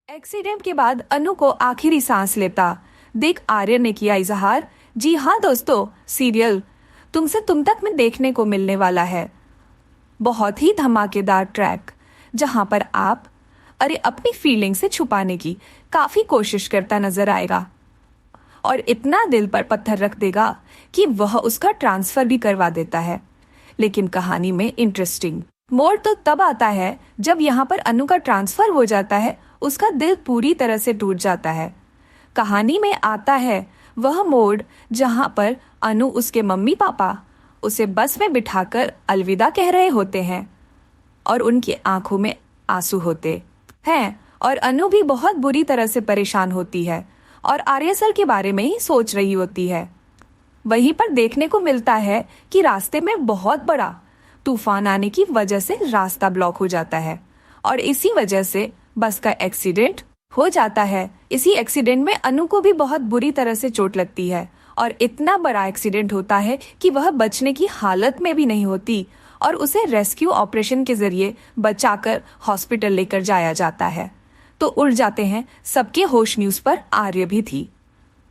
Accident के बाद अनु को आखिरी सांस लेता देख आर्य ने किया इजहार। जी हाँ दोस्तों, सीरियल तुमसे तुम तक में देखने को मिलने वाला है। बहुत ही धमाकेदार ट्रैक जहां पर आप अपनी फीलिंग से छुपाने की काफी कोशिश करता नजर आएगा और इतना दिल पर पत्थर रख देगा कि वह उसका ट्रांसफर भी करवा देता है। लेकिन कहानी में इंटरेस्टिंग मोड़ तो तब आता है जब यहाँ पर अनु का ट्रांसफर हो जाता है। उसका दिल पूरी तरह से टूट जाता है। कहानी में आता है वह मोड़ जहाँ पर अनु उसके मम्मी पापा उसे बस में बिठाकर अलविदा कह रहे होते हैं और उनकी आंखों में आंसू होते हैं और अनु भी बहुत बुरी तरह से परेशान होती है और आर्य सर के बारे में ही सोच रही होती है। वहीं पर देखने को मिलता है कि रास्ते में बहुत बड़ा तूफान आने की वजह से रास्ता ब्लॉक हो जाता है और इसी वजह से बस का एक्सीडेंट हो जाता है। इसी एक्सीडेंट में अनु को भी बहुत बुरी तरह से चोट लगती है और इतना बड़ा एक्सीडेंट होता है कि वह बचने की हालत में भी नहीं होती और उसे रेस्क्यू ऑपरेशन के जरिए बचाकर हॉस्पिटल लेकर जाया जाता है। तो उड़ जाते हैं सबके होश। न्यूज पर आर्य भी थी।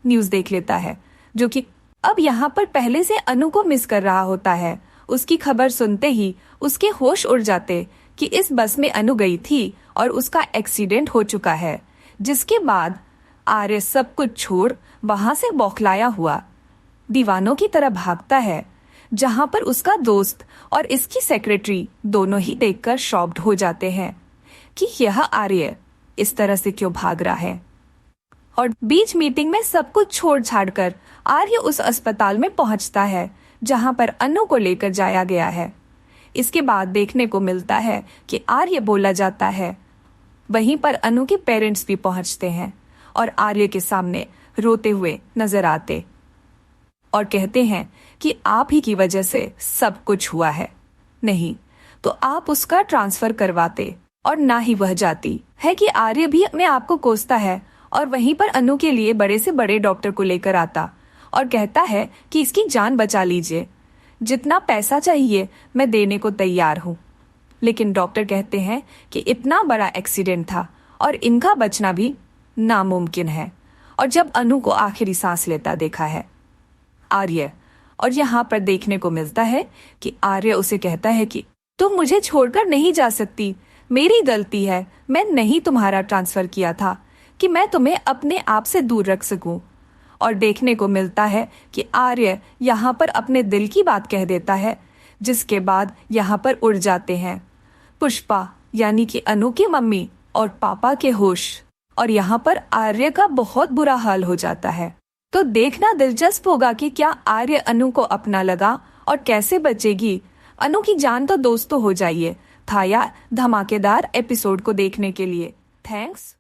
न्यूज देख लेता है जो कि अब यहाँ पर पहले से अनु को मिस कर रहा होता है। उसकी खबर सुनते ही उसके होश उड़ जाते कि इस बस में अनु गई थी और उसका एक्सीडेंट हो चुका है। जिसके बाद आर्य सब कुछ छोड़ वहां से बौखलाया हुआ दीवानों की तरह भागता है, जहां पर उसका दोस्त और इसकी सेक्रेटरी दोनों ही देखकर शॉक्ड हो जाते हैं कि यह आर्य इस तरह से क्यों भाग रहा है। और बीच मीटिंग में सब कुछ छोड़ छाड़ कर आर्य उस अस्पताल में पहुंचता है जहां पर अनु को लेकर जाया गया है। इसके बाद देखने को मिलता है कि आर्य बोला जाता है। वहीं पर अनु के पेरेंट्स भी पहुंचते हैं और आर्य के सामने रोते हुए नजर आते और कहते हैं कि आप ही की वजह से सब कुछ हुआ है, नहीं तो आप उसका ट्रांसफर करवाते और ना ही वह जाती। है कि आर्य भी अपने आप को कोसता है और वहीं पर अनु के लिए बड़े से बड़े डॉक्टर को लेकर आता और कहता है कि इसकी जान बचा लीजिए, जितना पैसा चाहिए मैं देने को तैयार हूँ। लेकिन डॉक्टर कहते हैं कि इतना बड़ा एक्सीडेंट था और इनका बचना भी नामुमकिन है। और जब अनु को आखिरी सांस लेता देखा है आर्य, और यहाँ पर देखने को मिलता है कि आर्य उसे कहता है कि तुम मुझे छोड़कर नहीं जा सकती, मेरी गलती है, मैं नहीं तुम्हारा ट्रांसफर किया था कि मैं तुम्हें अपने आप से दूर रख सकूं। और देखने को मिलता है कि आर्य यहाँ पर अपने दिल की बात कह देता है, जिसके बाद यहाँ पर उड़ जाते हैं पुष्पा यानी कि अनु की मम्मी और पापा के होश और यहाँ पर आर्य का बहुत बुरा हाल हो जाता है। तो देखना दिलचस्प होगा कि क्या आर्य अनु को अपना लगा और कैसे बचेगी। अनु की जान तो दोस्तों हो जाइए था यार धमाकेदार एपिसोड को देखने के लिए। थैंक्स।